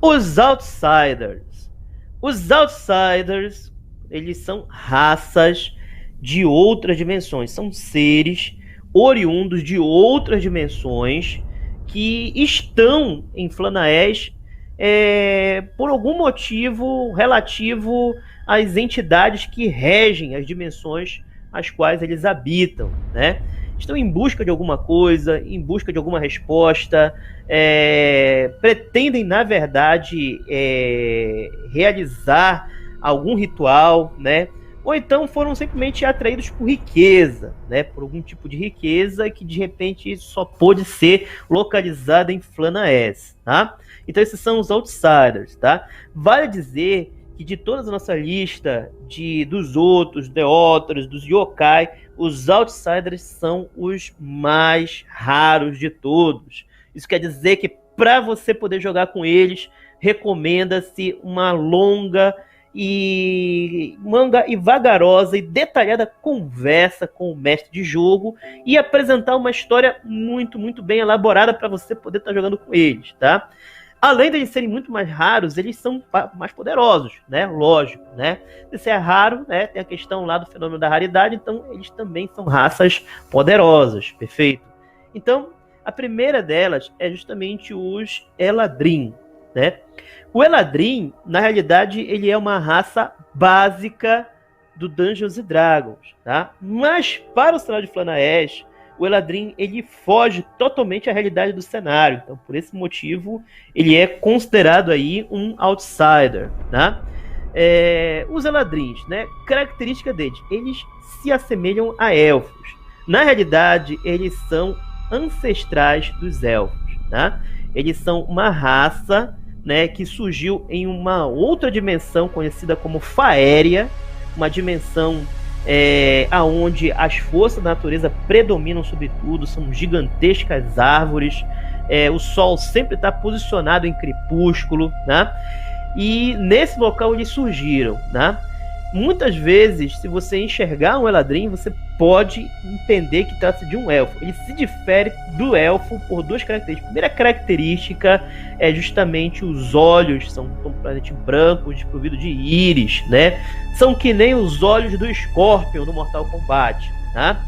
Os Outsiders. Os Outsiders, eles são raças de outras dimensões. São seres oriundos de outras dimensões que estão em Flanaess por algum motivo relativo às entidades que regem as dimensões as quais eles habitam, né? Estão em busca de alguma coisa, em busca de alguma resposta, pretendem, na verdade, realizar algum ritual, né? Ou então foram simplesmente atraídos por riqueza, né? Por algum tipo de riqueza que, de repente, só pôde ser localizada em Flanaess, tá? Então, esses são os Outsiders, tá? Vale dizer que de toda a nossa lista dos outros, Deótaros, dos Yokai, os Outsiders são os mais raros de todos. Isso quer dizer que para você poder jogar com eles, recomenda-se uma longa e vagarosa e detalhada conversa com o mestre de jogo e apresentar uma história muito, muito bem elaborada para você poder estar jogando com eles, tá? Além de eles serem muito mais raros, eles são mais poderosos, né? Lógico, né? Se é raro, né? Tem a questão lá do fenômeno da raridade, então eles também são raças poderosas, perfeito? Então, a primeira delas é justamente os Eladrin, né? O Eladrin, na realidade, ele é uma raça básica do Dungeons & Dragons, tá? Mas para o cenário de Flanaess, o Eladrin, ele foge totalmente à realidade do cenário. Então, por esse motivo, ele é considerado aí um outsider, tá? Os Eladrins, né? Característica deles, eles se assemelham a elfos. Na realidade, eles são ancestrais dos elfos, tá? Eles são uma raça, né, que surgiu em uma outra dimensão conhecida como Faéria, uma dimensão aonde as forças da natureza predominam sobre tudo, são gigantescas árvores, o sol sempre está posicionado em crepúsculo, né? E nesse local eles surgiram, né? Muitas vezes, se você enxergar um Eladrin, você pode entender que trata-se de um elfo. Ele se difere do elfo por duas características. A primeira característica é justamente os olhos, são completamente brancos, desprovidos de íris, né? São que nem os olhos do Scorpion no Mortal Kombat, tá?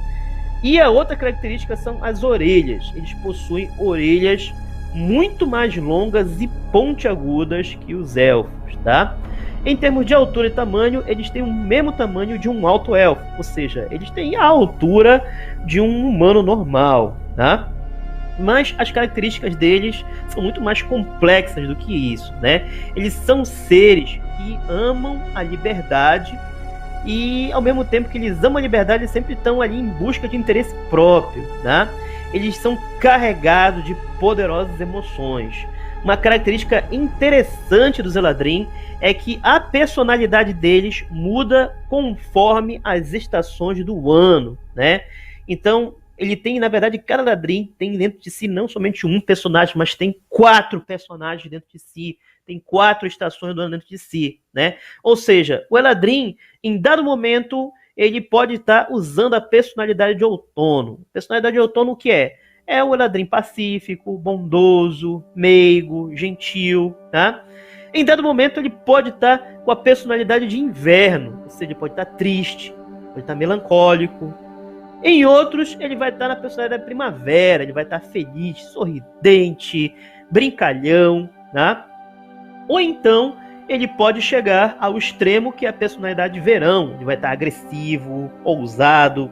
E a outra característica são as orelhas. Eles possuem orelhas muito mais longas e pontiagudas que os elfos, tá? Em termos de altura e tamanho, eles têm o mesmo tamanho de um alto elfo, ou seja, eles têm a altura de um humano normal, tá? Mas as características deles são muito mais complexas do que isso, né? Eles são seres que amam a liberdade e, ao mesmo tempo que eles amam a liberdade, eles sempre estão ali em busca de interesse próprio, tá? Eles são carregados de poderosas emoções. Uma característica interessante dos Eladrin é que a personalidade deles muda conforme as estações do ano, né? Então, ele tem, na verdade, cada Eladrin tem dentro de si não somente um personagem, mas tem 4 personagens dentro de si, tem 4 estações do ano dentro de si, né? Ou seja, o Eladrin, em dado momento, ele pode estar usando a personalidade de outono. Personalidade de outono, o que é? É o Eladrin pacífico, bondoso, meigo, gentil, tá? Em dado momento, ele pode estar com a personalidade de inverno, ou seja, ele pode estar triste, pode estar melancólico. Em outros, ele vai estar na personalidade da primavera, ele vai estar feliz, sorridente, brincalhão, tá? Ou então, ele pode chegar ao extremo que é a personalidade de verão, ele vai estar agressivo, ousado,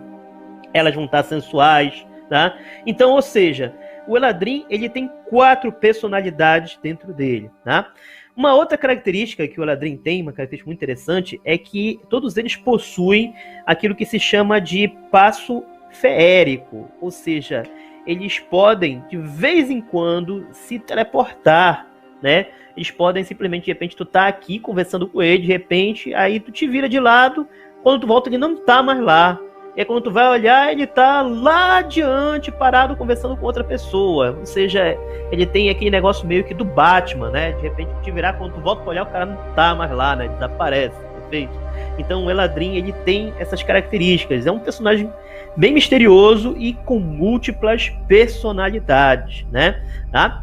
elas vão estar sensuais, tá? Então, ou seja, o Eladrin, ele tem 4 personalidades dentro dele, tá? Uma outra característica que o Eladrin tem, uma característica muito interessante, é que todos eles possuem aquilo que se chama de passo feérico, ou seja, eles podem, de vez em quando, se teleportar, né? Eles podem simplesmente, de repente, tu tá aqui conversando com ele, de repente, aí tu te vira de lado, quando tu volta ele não tá mais lá. E aí, quando tu vai olhar, ele tá lá adiante, parado, conversando com outra pessoa. Ou seja, ele tem aquele negócio meio que do Batman, né? De repente, te virar, quando tu volta pra olhar, o cara não tá mais lá, né? Ele desaparece, perfeito? Então, o Eladrin, ele tem essas características. É um personagem bem misterioso e com múltiplas personalidades, né? Tá?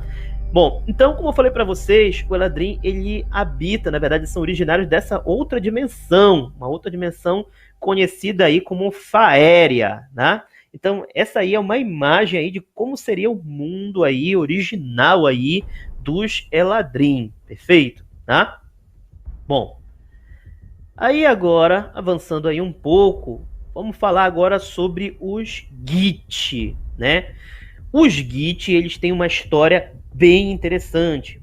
Bom, então, como eu falei para vocês, o Eladrin, ele habita, na verdade, são originários dessa outra dimensão, uma outra dimensão conhecida aí como Faéria, né? Então, essa aí é uma imagem aí de como seria o mundo aí original aí dos Eladrin, perfeito? Tá? Bom, aí agora, avançando aí um pouco, vamos falar agora sobre os Gith, né? Os Gith, eles têm uma história bem interessante,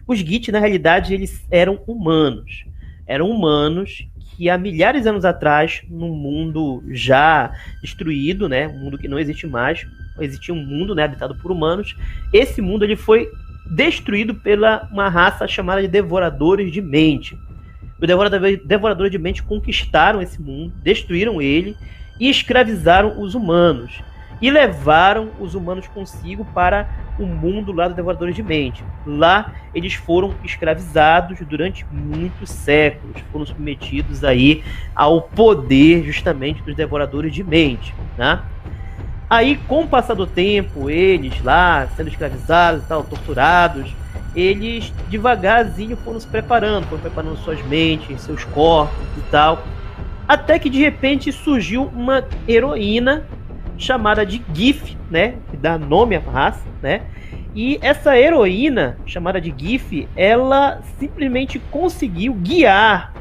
Os Gith, na realidade, eles eram humanos. Eram humanos que há milhares de anos atrás, num mundo já destruído, né, um mundo que não existe mais, existia um mundo, né, habitado por humanos. Esse mundo ele foi destruído pela uma raça chamada de Devoradores de Mente. Os Devoradores de Mente conquistaram esse mundo, destruíram ele e escravizaram os humanos. E levaram os humanos consigo para o mundo lá dos Devoradores de Mente. Lá eles foram escravizados durante muitos séculos, foram submetidos aí ao poder justamente dos Devoradores de Mente, né? Aí, com o passar do tempo, eles lá sendo escravizados e tal, torturados, eles devagarzinho foram se preparando, suas mentes, seus corpos e tal, até que de repente surgiu uma heroína chamada de Gith, né, que dá nome à raça, né? E essa heroína chamada de Gith, ela simplesmente conseguiu guiar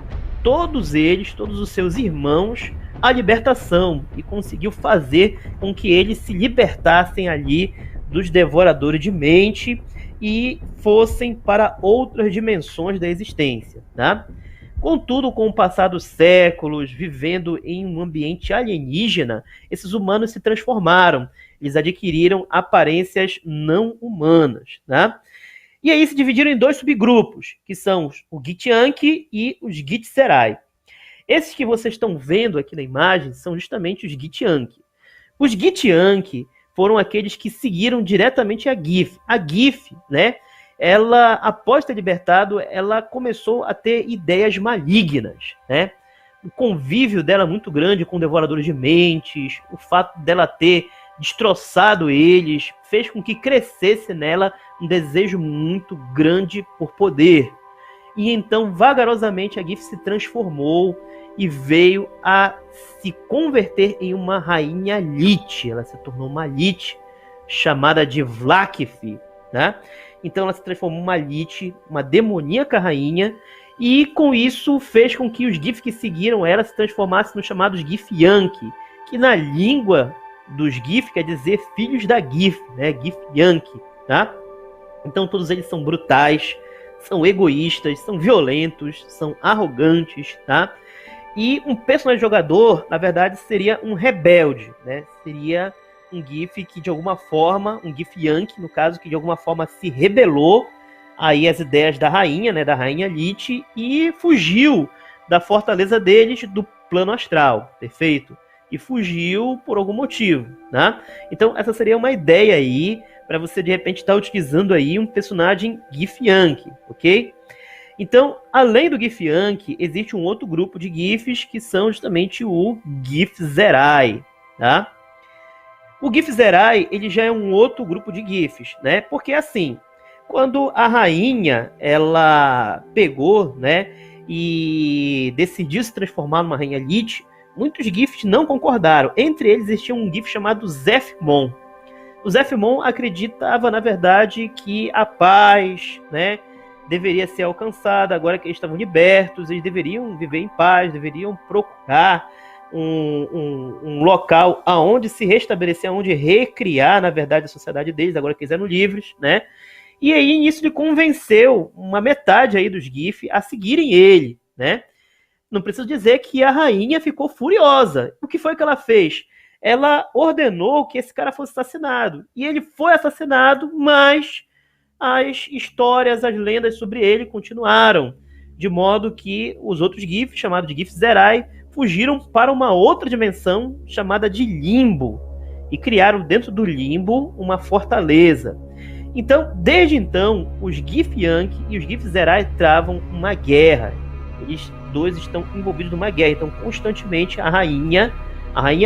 todos os seus irmãos à libertação e conseguiu fazer com que eles se libertassem ali dos Devoradores de Mente e fossem para outras dimensões da existência, tá? Contudo, com o passar dos séculos, vivendo em um ambiente alienígena, esses humanos se transformaram. Eles adquiriram aparências não humanas, né? E aí se dividiram em dois subgrupos, que são o Githyanki e os Githzerai. Esses que vocês estão vendo aqui na imagem são justamente os Githyanki. Os Githyanki foram aqueles que seguiram diretamente a Gith. A Gith, né? Ela, após ter libertado, ela começou a ter ideias malignas, né? O convívio dela muito grande com Devoradores de Mentes, o fato dela ter destroçado eles, fez com que crescesse nela um desejo muito grande por poder. E então, vagarosamente, a Gith se transformou e veio a se converter em uma rainha Lich. Ela se tornou uma Lich, chamada de Vlaakith, né? Então ela se transformou em uma Lich, uma demoníaca rainha, e com isso fez com que os Gith que seguiram ela se transformassem nos chamados Githyanki, que na língua dos Gith quer dizer filhos da Gith, né? Githyanki, tá? Então todos eles são brutais, são egoístas, são violentos, são arrogantes, tá? E um personagem jogador, na verdade, seria um rebelde, né? Seria um Gith que de alguma forma, um Githyanki, no caso, que de alguma forma se rebelou aí às ideias da rainha, né, da rainha Lich, e fugiu da fortaleza deles do plano astral, perfeito? E fugiu por algum motivo, né? Então essa seria uma ideia aí para você de repente estar utilizando aí um personagem Githyanki, ok? Então, além do Githyanki, existe um outro grupo de Giths que são justamente o Githzerai, tá? O Githzerai, ele já é um outro grupo de Giths, né? Porque assim, quando a rainha, ela pegou, né, e decidiu se transformar numa rainha Lich, muitos Giths não concordaram. Entre eles existia um Gith chamado Zephmon. O Zephmon acreditava, na verdade, que a paz, né, deveria ser alcançada agora que eles estavam libertos, eles deveriam viver em paz, deveriam procurar um local aonde se restabelecer, aonde recriar, na verdade, a sociedade deles, agora que eles eram livres, né? E aí, nisso, ele convenceu uma metade aí dos Gith a seguirem ele, né? Não preciso dizer que a rainha ficou furiosa. O que foi que ela fez? Ela ordenou que esse cara fosse assassinado. E ele foi assassinado, mas as histórias, as lendas sobre ele continuaram. De modo que os outros Giths, chamados de Githzerai, fugiram para uma outra dimensão chamada de Limbo. E criaram dentro do Limbo uma fortaleza. Então, desde então, os Githyanki e os Githzerai travam uma guerra. Eles dois estão envolvidos numa guerra. Então, constantemente, a rainha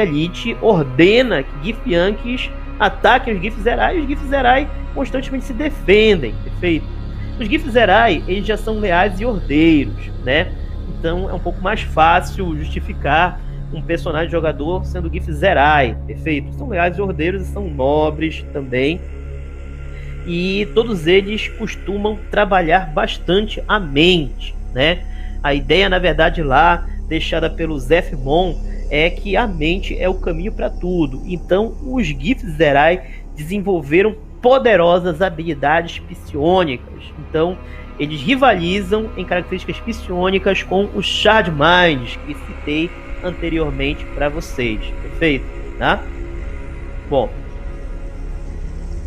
Lich ordena que Githyankis ataquem os Githzerai e os Githzerai constantemente se defendem, perfeito? Os Githzerai, eles já são leais e ordeiros, né? Então é um pouco mais fácil justificar um personagem jogador sendo Githzerai, perfeito? São leais e ordeiros e são nobres também. E todos eles costumam trabalhar bastante a mente, né? A ideia, na verdade, lá, deixada pelo Zeph Mon, é que a mente é o caminho para tudo. Então, os Githzerai desenvolveram poderosas habilidades psiônicas. Então, eles rivalizam em características psiônicas com os Shard Minds, que citei anteriormente para vocês. Perfeito? Tá? Bom,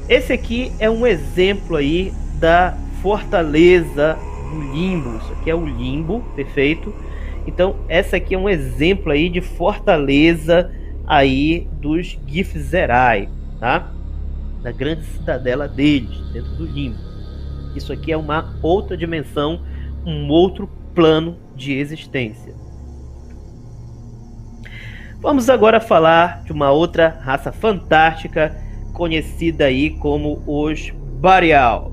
esse aqui é um exemplo aí da fortaleza do Limbo. Isso aqui é o Limbo, perfeito? Então, essa aqui é um exemplo aí de fortaleza aí dos Githzerai, tá? Da grande cidadela deles, dentro do Limbo. Isso aqui é uma outra dimensão, um outro plano de existência. Vamos agora falar de uma outra raça fantástica, conhecida aí como os Barial.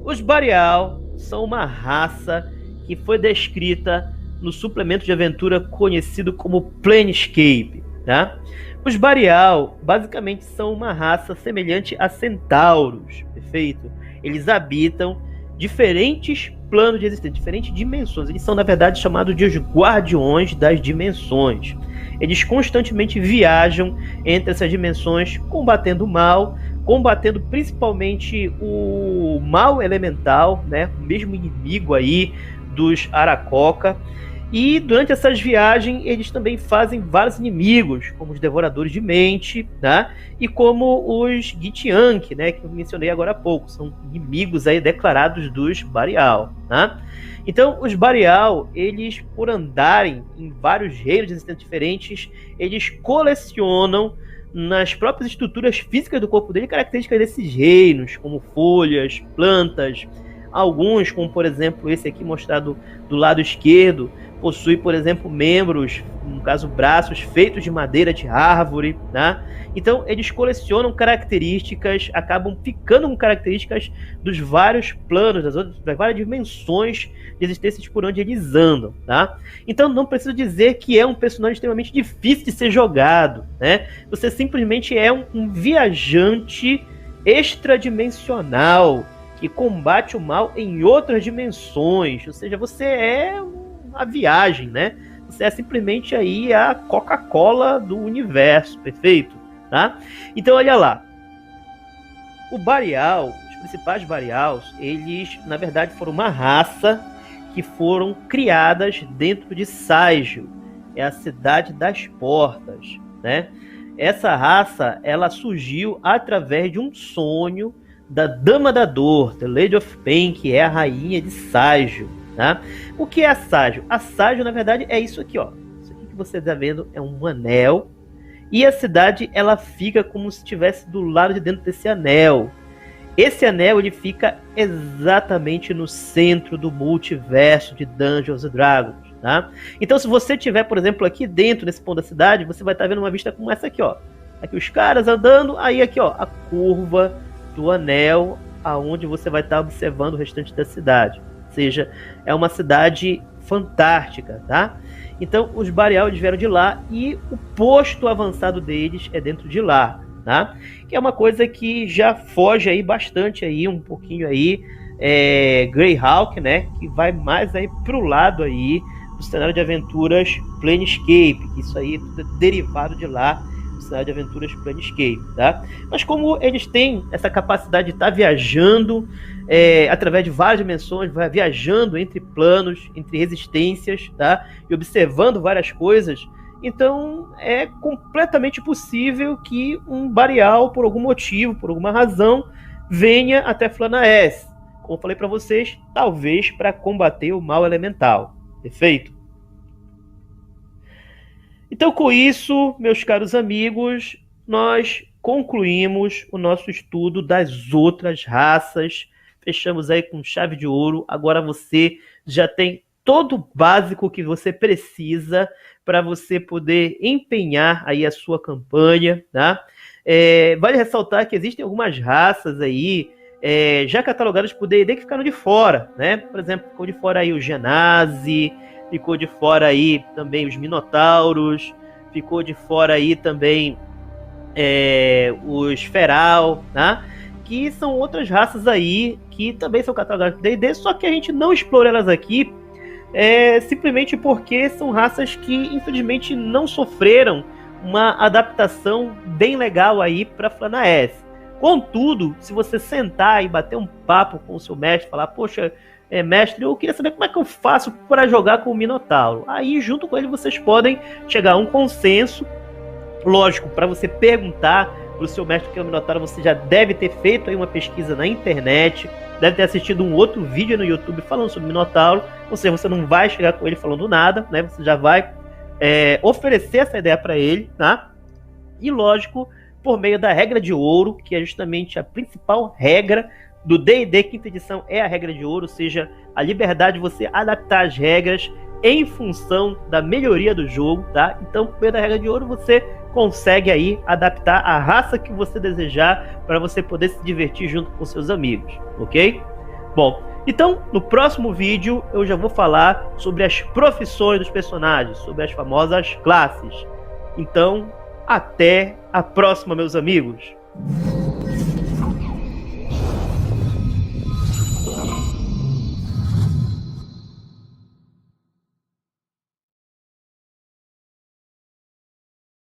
Os Barial são uma raça que foi descrita no suplemento de aventura conhecido como Planescape, tá? Os Barial basicamente são uma raça semelhante a centauros, perfeito? Eles habitam diferentes planos de existência, diferentes dimensões. Eles são, na verdade, chamados de os guardiões das dimensões. Eles constantemente viajam entre essas dimensões, combatendo o mal, combatendo principalmente o mal elemental, né? O mesmo inimigo aí dos Aarakocra. E durante essas viagens, eles também fazem vários inimigos, como os Devoradores de Mente, né? E como os Githyanki, né? Que eu mencionei agora há pouco. São inimigos aí declarados dos Barial, né? Então, os Barial, eles, por andarem em vários reinos existentes diferentes, eles colecionam nas próprias estruturas físicas do corpo dele características desses reinos, como folhas, plantas. Alguns, como por exemplo esse aqui mostrado do lado esquerdo, possui, por exemplo, membros, no caso braços, feitos de madeira de árvore, né? Então eles colecionam características, acabam ficando com características dos vários planos, das várias dimensões de existências por onde eles andam, tá? Então não preciso dizer que é um personagem extremamente difícil de ser jogado, né? Você simplesmente é um viajante extradimensional que combate o mal em outras dimensões, ou seja, você é a viagem, né? Você é simplesmente aí a Coca-Cola do universo, perfeito? Tá? Então, olha lá. O Barial, os principais Barials, eles, na verdade, foram uma raça que foram criadas dentro de Sigil. É a Cidade das Portas, né? Essa raça, ela surgiu através de um sonho da Dama da Dor, The Lady of Pain, que é a rainha de Sigil. Tá? O que é a Sigil? A Sigil, na verdade, é isso aqui, ó. Isso aqui que você está vendo é um anel. E a cidade, ela fica como se estivesse do lado de dentro desse anel. Esse anel, ele fica exatamente no centro do multiverso de Dungeons & Dragons. Tá? Então, se você tiver, por exemplo, aqui dentro, nesse ponto da cidade, você vai estar vendo uma vista como essa aqui, ó. Aqui os caras andando, aí aqui, ó, a curva do anel, aonde você vai estar observando o restante da cidade. Ou seja, é uma cidade fantástica, tá? Então, os Barial vieram de lá e o posto avançado deles é dentro de lá, tá? Que é uma coisa que já foge aí bastante aí, um pouquinho aí, Greyhawk, né? Que vai mais aí pro lado aí do cenário de aventuras Planescape. Isso aí tudo é derivado de lá, de aventuras Planescape, tá? Mas como eles têm essa capacidade de estar viajando através de várias dimensões, viajando entre planos, entre resistências, tá? E observando várias coisas, então é completamente possível que um Barial, por algum motivo, por alguma razão, venha até Flanaess. Como eu falei para vocês, talvez para combater o mal elemental. Perfeito? Então, com isso, meus caros amigos, nós concluímos o nosso estudo das outras raças. Fechamos aí com chave de ouro. Agora você já tem todo o básico que você precisa para você poder empenhar aí a sua campanha, tá? Vale ressaltar que existem algumas raças aí, já catalogadas por D&D, que ficaram de fora, né? Por exemplo, ficou de fora aí o Genasi, ficou de fora aí também os Minotauros, ficou de fora aí também os Feral, né? Que são outras raças aí que também são catalogadas por D&D, só que a gente não explora elas aqui, simplesmente porque são raças que infelizmente não sofreram uma adaptação bem legal aí para Flanaess. Contudo, se você sentar e bater um papo com o seu mestre, falar, poxa, mestre, eu queria saber como é que eu faço para jogar com o Minotauro. Aí, junto com ele, vocês podem chegar a um consenso. Lógico, para você perguntar para o seu mestre que é o Minotauro, você já deve ter feito aí uma pesquisa na internet, deve ter assistido um outro vídeo no YouTube falando sobre o Minotauro, ou seja, você não vai chegar com ele falando nada, né? Você já vai oferecer essa ideia para ele, tá? E lógico, por meio da regra de ouro, que é justamente a principal regra do D&D quinta edição, é a regra de ouro, ou seja, a liberdade de você adaptar as regras em função da melhoria do jogo, tá? Então, por meio da regra de ouro, você consegue aí adaptar a raça que você desejar para você poder se divertir junto com seus amigos, ok? Bom, então, no próximo vídeo eu já vou falar sobre as profissões dos personagens, sobre as famosas classes. Então, até a próxima, meus amigos!